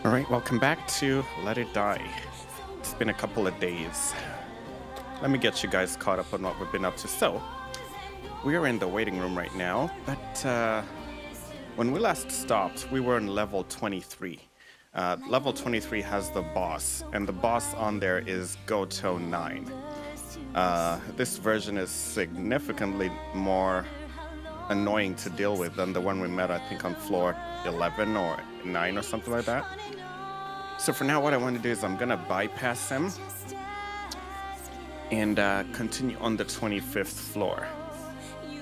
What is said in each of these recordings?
Alright, welcome back to Let It Die. It's been a couple of days. Let me get you guys caught up on what we've been up to. So, we are in the waiting room right now, but when we last stopped, we were in level 23. Level 23 has the boss, and the boss on there is CHITOSE-MEI. This version is significantly more annoying to deal with than the one we met, I think, on floor 11 or 9 or something like that. So for now, what I want to do is I'm going to bypass him and continue on the 25th floor.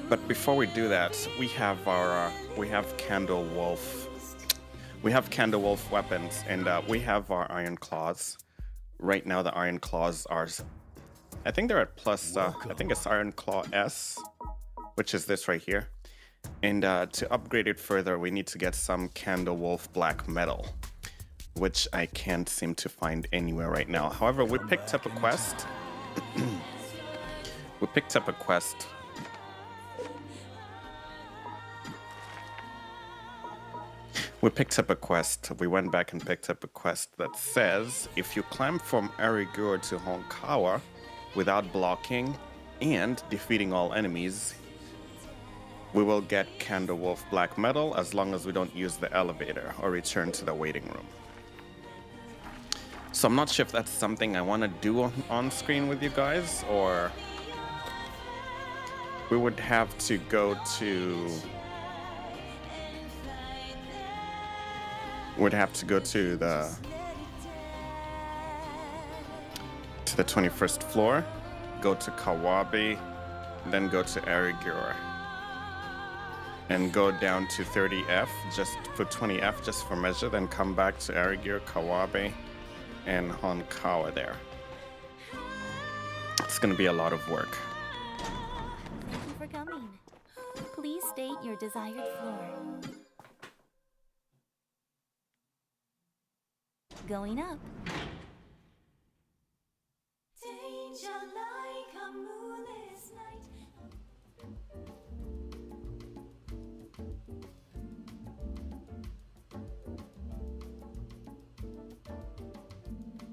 But before we do that, we have Candle Wolf weapons, and we have our Iron Claws. Right now, the Iron Claws are, I think they're at plus, I think it's Iron Claw S, which is this right here. And to upgrade it further, we need to get some Candle Wolf Black Metal, which I can't seem to find anywhere right now. However, we picked up a quest. We picked up a quest. We went back and picked up a quest that says, if you climb from Arigura to Honkawa without blocking and defeating all enemies, we will get Candle Wolf Black Metal as long as we don't use the elevator or return to the waiting room. So I'm not sure if that's something I want to do on screen with you guys, or we would have to go to... We'd have to go to the 21st floor, go to Kawabe, then go to Arigura, and go down to 30F, just put 20F just for measure, then come back to Arigura, Kawabe, and Honkawa there. It's gonna be a lot of work. Thank you for coming. Please state your desired floor. Going up. Danger like a moonless night.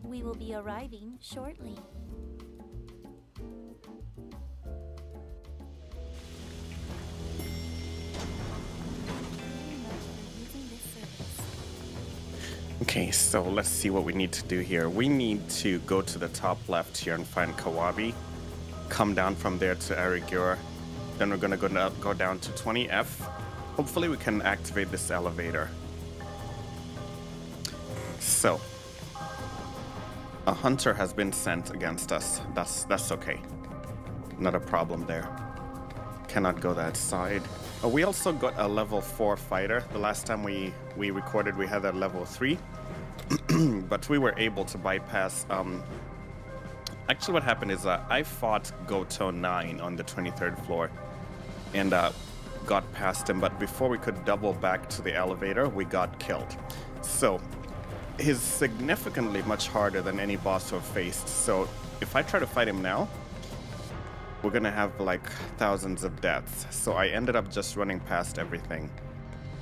We will be arriving shortly. Okay, so let's see what we need to do here. We need to go to the top left here and find Kawabe, come down from there to Arigura, then we're gonna go down to 20F. Hopefully we can activate this elevator. So, a hunter has been sent against us. That's okay. Not a problem there. Cannot go that side. We also got a level 4 fighter. The last time we recorded, we had a level 3. But we were able to bypass... Actually, what happened is I fought CHITOSE-MEI on the 23rd floor and got past him. But before we could double back to the elevator, we got killed. So, he's significantly much harder than any boss we've faced. So, if I try to fight him now, we're gonna have like thousands of deaths. So I ended up just running past everything.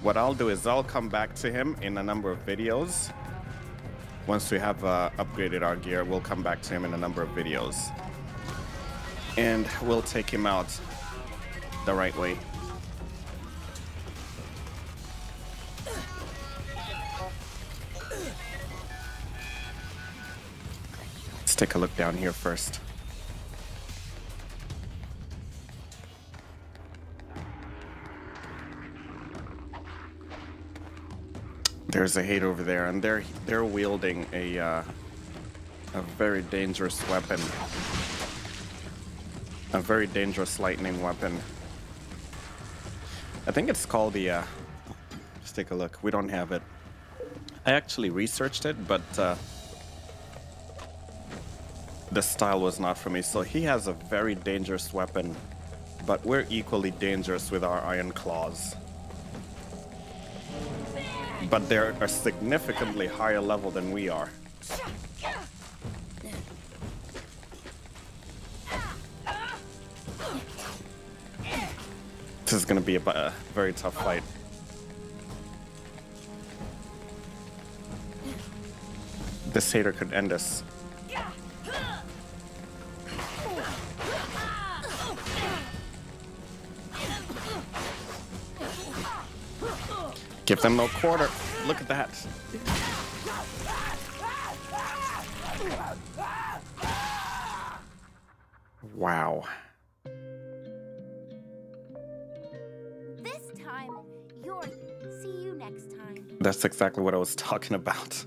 What I'll do is I'll come back to him in a number of videos. Once we have upgraded our gear, we'll come back to him in a number of videos. And we'll take him out the right way. Let's take a look down here first. There's a hate over there, and they're wielding a very dangerous weapon, a very dangerous lightning weapon. I think it's called the. Let's take a look. We don't have it. I actually researched it, but the style was not for me. So he has a very dangerous weapon, but we're equally dangerous with our Iron Claws. But they're a significantly higher level than we are. This is going to be a very tough fight. This hater could end us. Give them no quarter. Look at that. Wow. This time, you're. See you next time. That's exactly what I was talking about.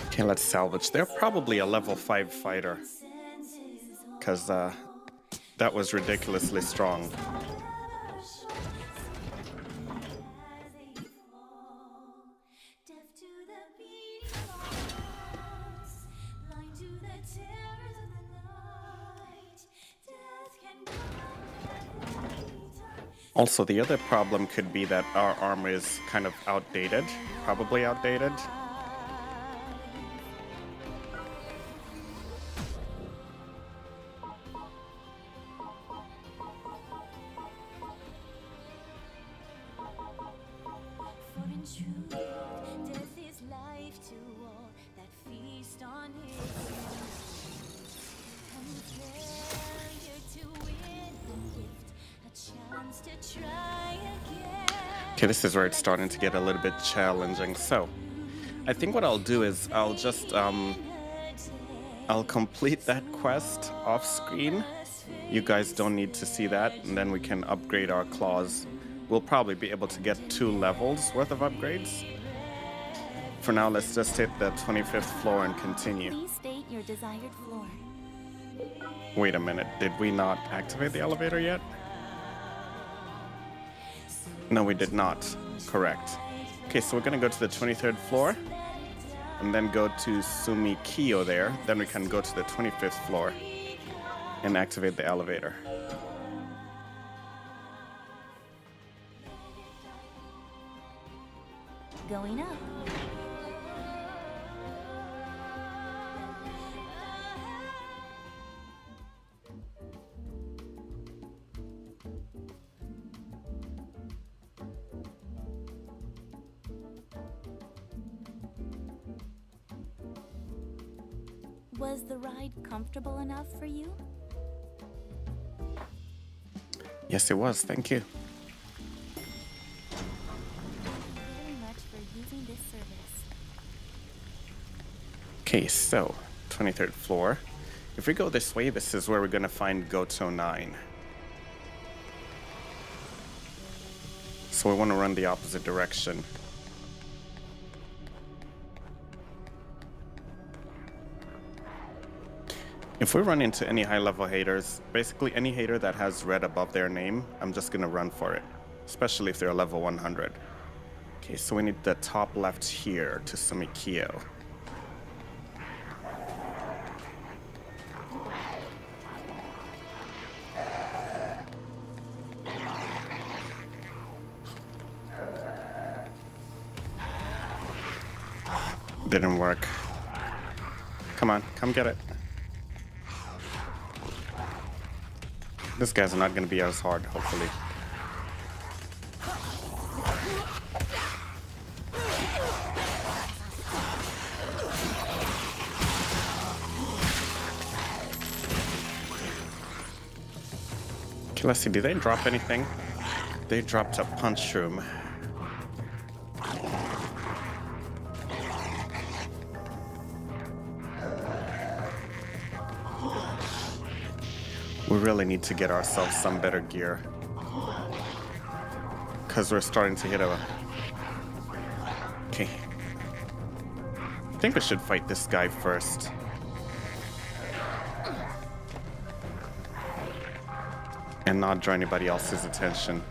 Okay, let's salvage. They're probably a level 5 fighter. Because that was ridiculously strong. Also, the other problem could be that our armor is kind of outdated. Probably outdated. Okay, this is where it's starting to get a little bit challenging. So, I think what I'll do is I'll just, I'll complete that quest off screen. You guys don't need to see that, and then we can upgrade our claws. We'll probably be able to get 2 levels worth of upgrades. For now, let's just hit the 25th floor and continue. Please state your desired floor. Wait a minute, did we not activate the elevator yet? No, we did not. Correct. Okay, so we're gonna go to the 23rd floor and then go to Sumikyo there. Then we can go to the 25th floor and activate the elevator. Going up. Was the ride comfortable enough for you? Yes, it was. Thank you. Thank you very much for using this service. Okay, so 23rd floor. If we go this way, this is where we're gonna find Goto 9. So we want to run the opposite direction. If we run into any high-level haters, basically any hater that has red above their name, I'm just gonna run for it, especially if they're level 100. Okay, so we need the top left here to Sumikyo. Didn't work. Come on, come get it. This guy's not going to be as hard, hopefully. Okay, let's see. Did they drop anything? They dropped a punch shroom. We really need to get ourselves some better gear. Because we're starting to hit a... Okay. I think we should fight this guy first. And not draw anybody else's attention.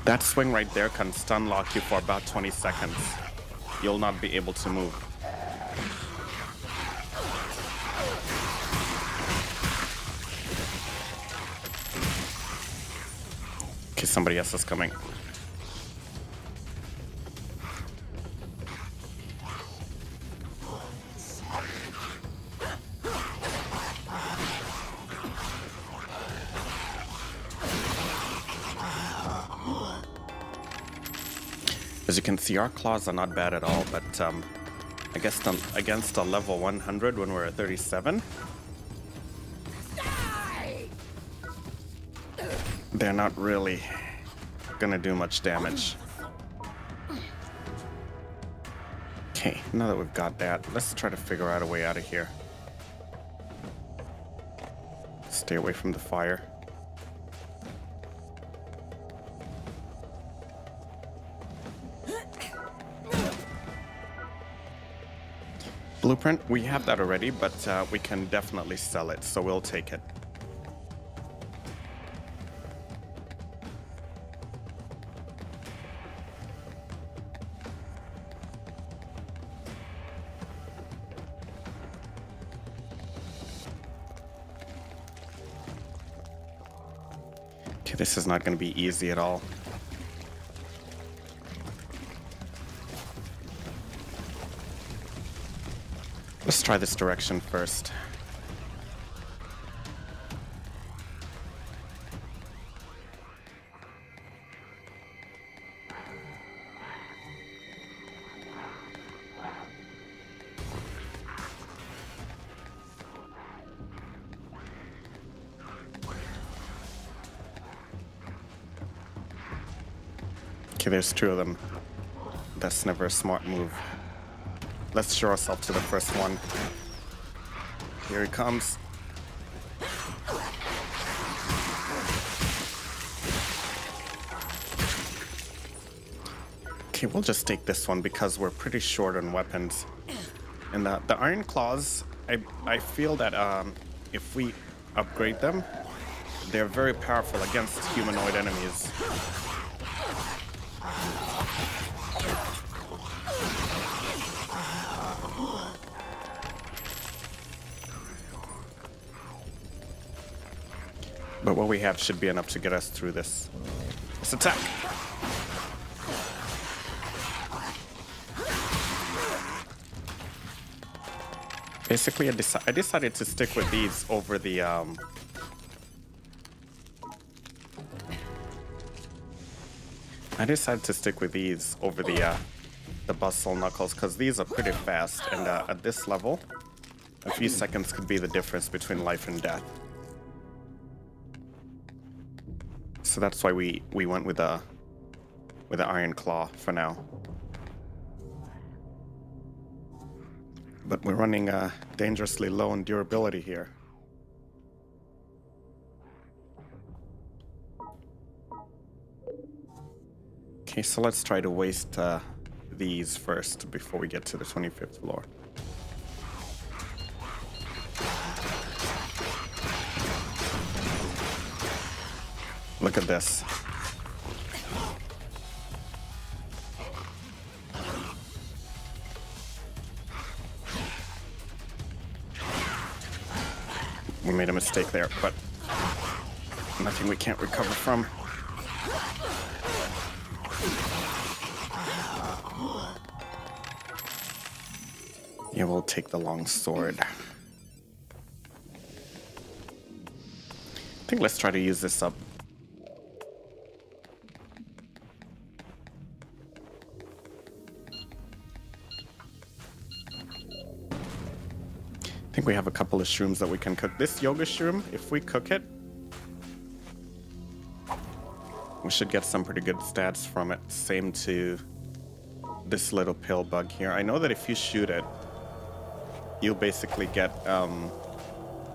That swing right there can stun lock you for about 20 seconds. You'll not be able to move. Okay, somebody else is coming. As you can see, our claws are not bad at all, but I guess against a level 100 when we're at 37, they're not really gonna do much damage. Okay, now that we've got that, let's try to figure out a way out of here. Stay away from the fire. Blueprint, we have that already, but we can definitely sell it, so we'll take it. Okay, this is not going to be easy at all. Let's try this direction first. Okay, there's two of them. That's never a smart move. Let's show ourselves to the first one. Here he comes. Okay, we'll just take this one because we're pretty short on weapons. And the Iron Claws, I feel that if we upgrade them, they're very powerful against humanoid enemies. But what we have should be enough to get us through this. Let's attack! Basically, I decided to stick with these over the the Bustle Knuckles because these are pretty fast, and at this level, a few seconds could be the difference between life and death. So that's why we went with the Iron Claw for now. But we're running dangerously low on durability here. Okay, so let's try to waste these first before we get to the 25th floor. Look at this. We made a mistake there, but nothing we can't recover from. Yeah, we'll take the long sword. I think let's try to use this up. I think we have a couple of shrooms that we can cook. This yoga shroom, if we cook it, we should get some pretty good stats from it. Same to this little pill bug here. I know that if you shoot it, you'll basically get a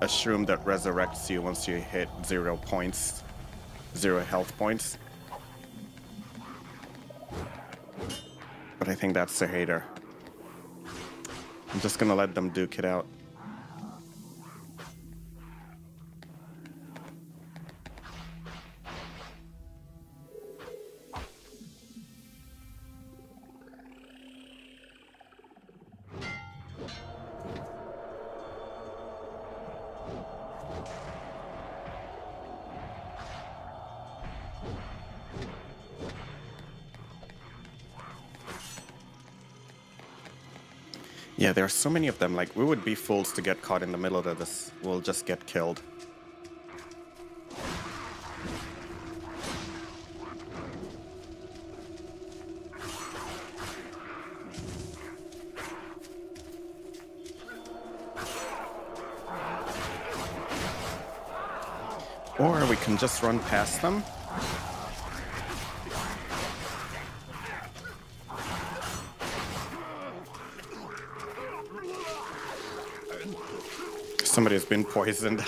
shroom that resurrects you once you hit 0 points, 0 health points. But I think that's a hater. I'm just gonna let them duke it out. Yeah, there are so many of them. Like, we would be fools to get caught in the middle of this. We'll just get killed. Or we can just run past them. Somebody has been poisoned.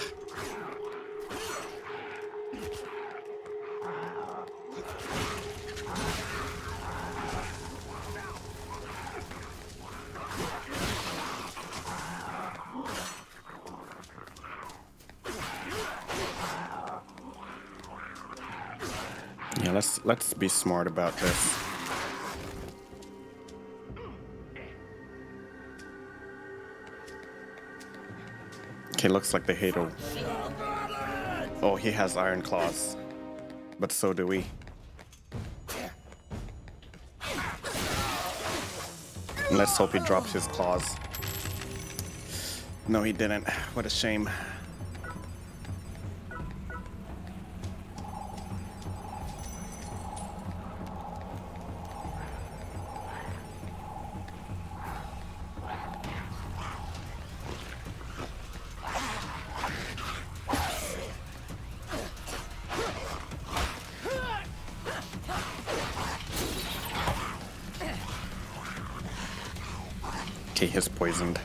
Yeah, let's be smart about this. Okay, looks like they hate him. Oh, he has iron claws. But so do we. Let's hope he drops his claws. No, he didn't. What a shame. Okay, he's poisoned.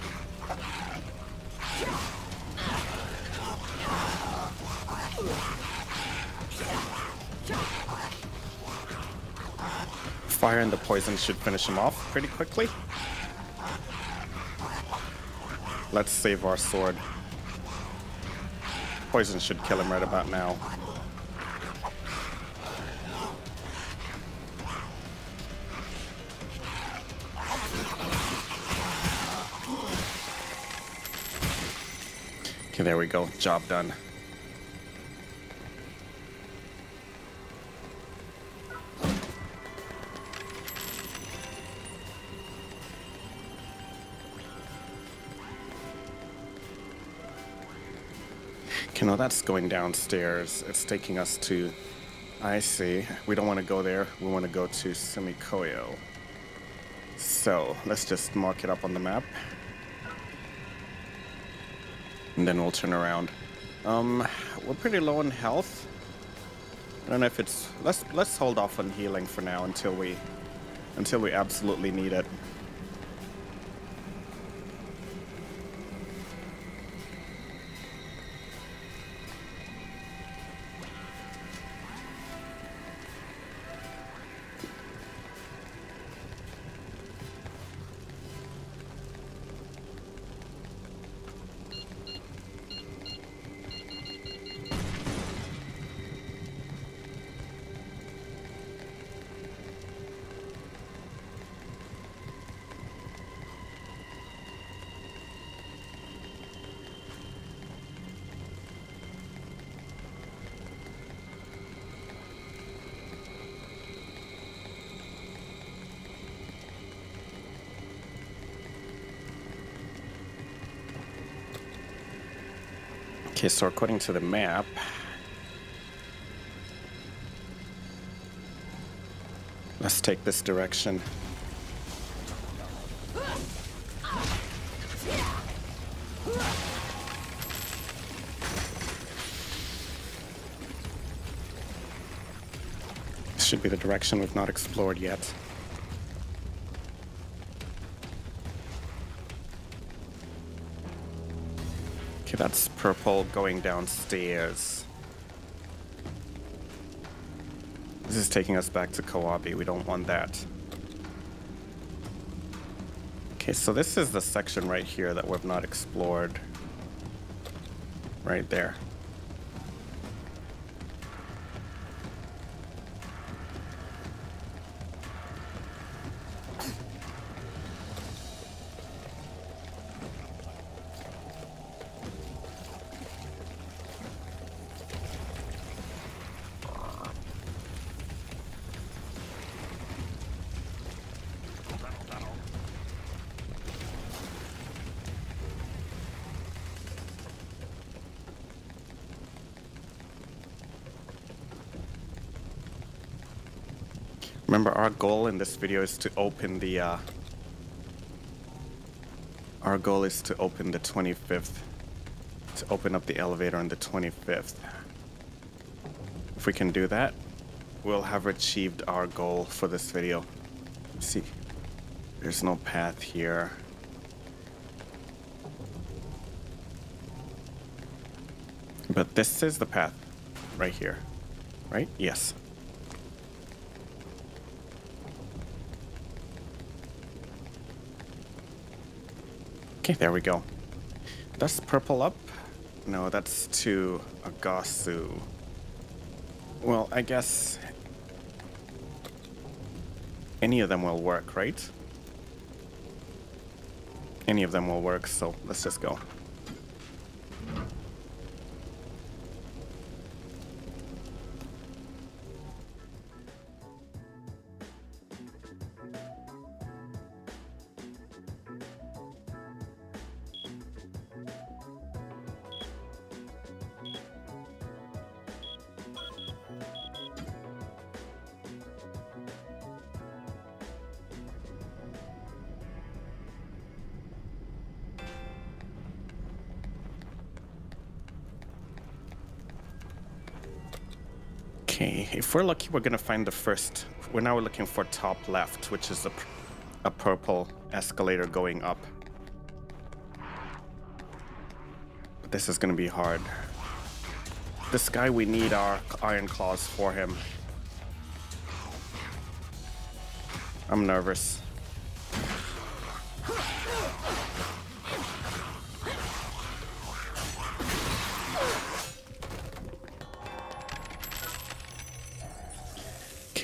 Fire and the poison should finish him off pretty quickly. Let's save our sword. Poison should kill him right about now. Okay, there we go. Job done. Okay, now that's going downstairs. It's taking us to... I see. We don't want to go there. We want to go to Sumikoyo. So, let's just mark it up on the map. And then we'll turn around. We're pretty low on health. I don't know if it's... Let's hold off on healing for now until we absolutely need it. Okay, so according to the map, let's take this direction. This should be the direction we've not explored yet. Okay, that's purple going downstairs. This is taking us back to Kawabe. We don't want that. Okay, so this is the section right here that we've not explored. Right there. Remember, our goal in this video is to open the our goal is to open the 25th, to open up the elevator on the 25th. If we can do that, we'll have achieved our goal for this video. Let's see, there's no path here. But this is the path right here, right? Yes. Okay, there we go. That's purple up? No, that's to AGASU. Well, I guess any of them will work, right? Any of them will work, so let's just go. Okay, if we're lucky, we're gonna find the first. We're now looking for top left, which is a purple escalator going up. But this is gonna be hard. This guy, we need our iron claws for him. I'm nervous.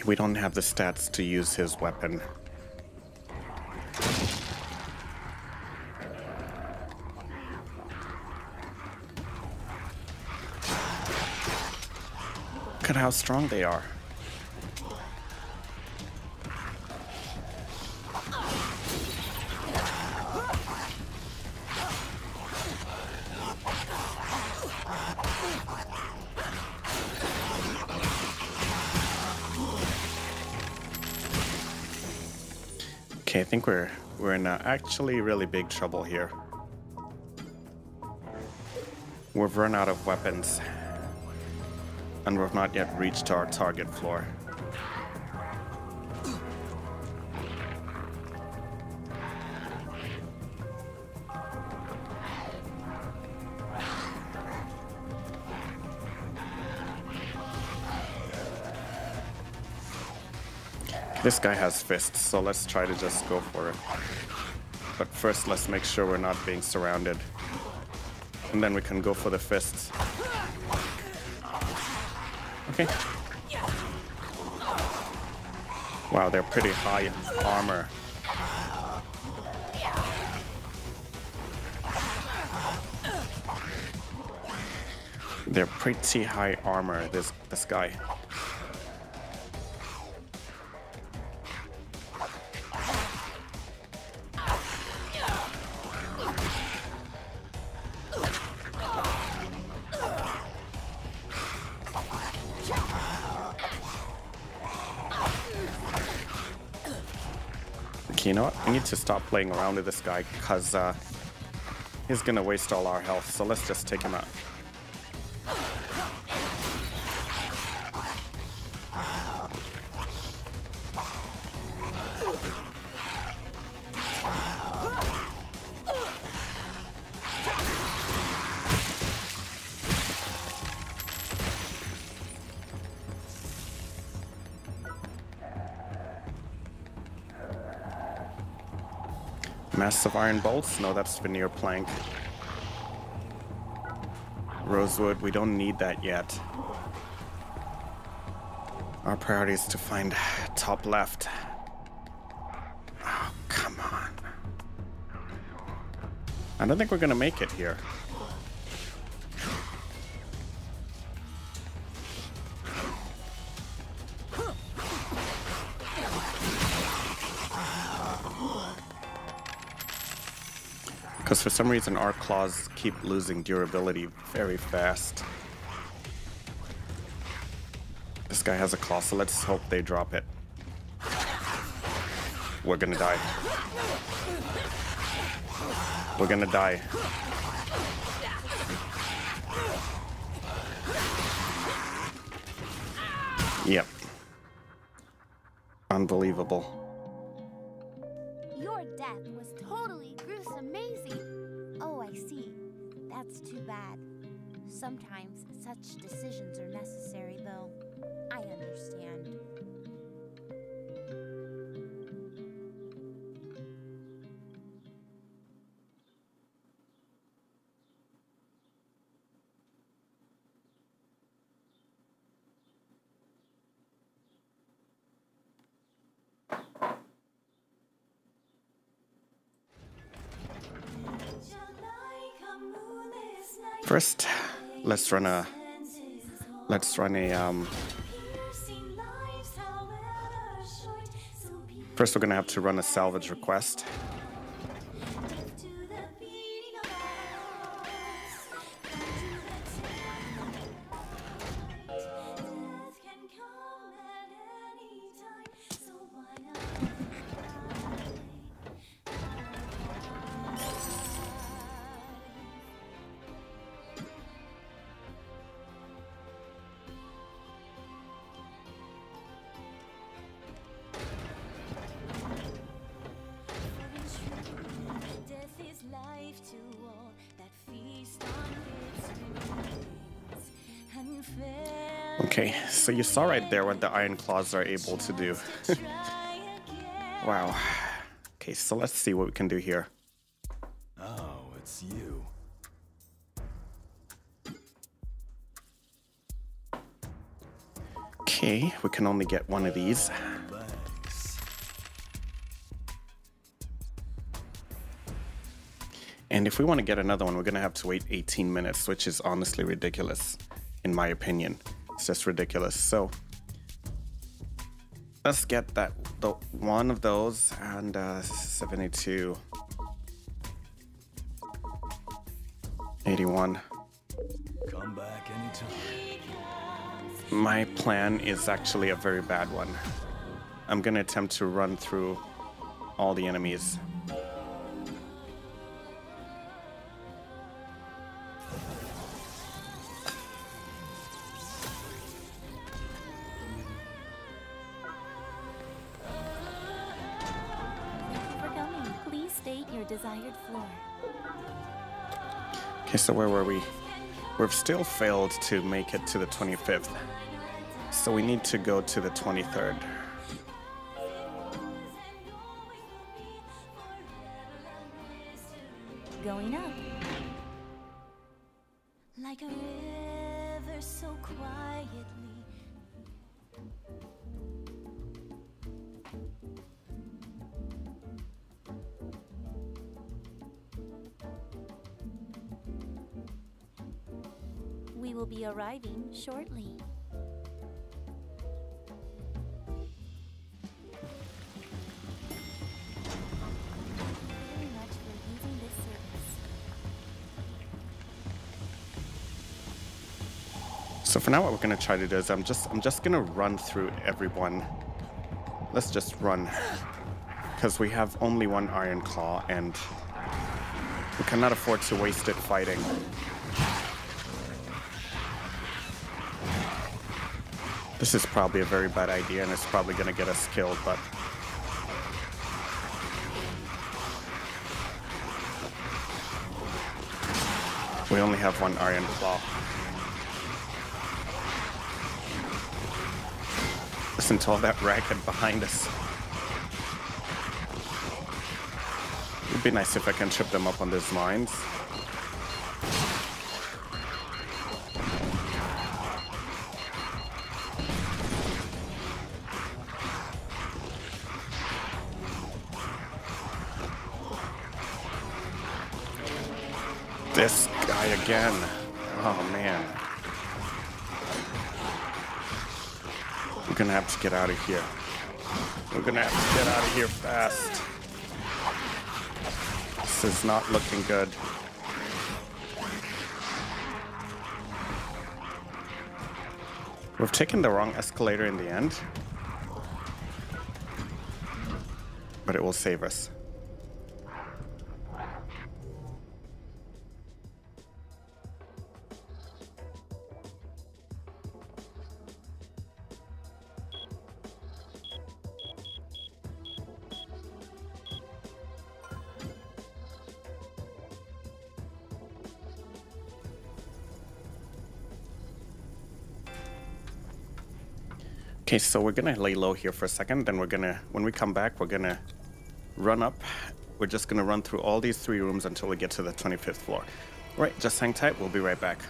We don't have the stats to use his weapon. Look at how strong they are. Okay, I think we're in actually really big trouble here. We've run out of weapons, and we've not yet reached our target floor. This guy has fists, so let's try to just go for it. But first, let's make sure we're not being surrounded. And then we can go for the fists. Okay. Wow, they're pretty high armor. They're pretty high armor, this guy. You know what? I need to stop playing around with this guy because he's gonna waste all our health. So let's just take him out. Massive iron bolts? No, that's veneer plank. Rosewood, we don't need that yet. Our priority is to find top left. Oh, come on. I don't think we're gonna make it here. Because for some reason our claws keep losing durability very fast. This guy has a claw, so let's hope they drop it. We're gonna die. We're gonna die. Yep. Unbelievable. Your death was totally gruesome-amazing. Oh, I see. That's too bad. Sometimes such decisions are necessary, though. I understand. First, let's run a first we're gonna have to run a salvage request. Okay, so you saw right there what the iron claws are able to do. Wow. Okay, so let's see what we can do here. Oh, it's you. Okay, we can only get one of these. Thanks. And if we want to get another one, we're going to have to wait 18 minutes, which is honestly ridiculous, in my opinion. It's just ridiculous. So let's get that one of those, and 72, 81. Come back anytime. My plan is actually a very bad one. I'm going to attempt to run through all the enemies. Desired floor. Okay, so where were we? We've still failed to make it to the 25th. So we need to go to the 23rd. Going up. Like a river so quietly. We will be arriving shortly. Very much for using this service. So for now, what we're gonna try to do is I'm just gonna run through everyone. Let's just run, because we have only one iron claw and we cannot afford to waste it fighting. This is probably a very bad idea, and it's probably gonna get us killed, but we only have one iron claw. Listen to all that racket behind us. It'd be nice if I can trip them up on these mines. This guy again. Oh man. We're gonna have to get out of here. We're gonna have to get out of here fast. This is not looking good. We've taken the wrong escalator in the end. but it will save us. Okay, so we're gonna lay low here for a second, then we're gonna, when we come back, we're gonna run up. We're just gonna run through all these 3 rooms until we get to the 25th floor. All right, just hang tight, we'll be right back.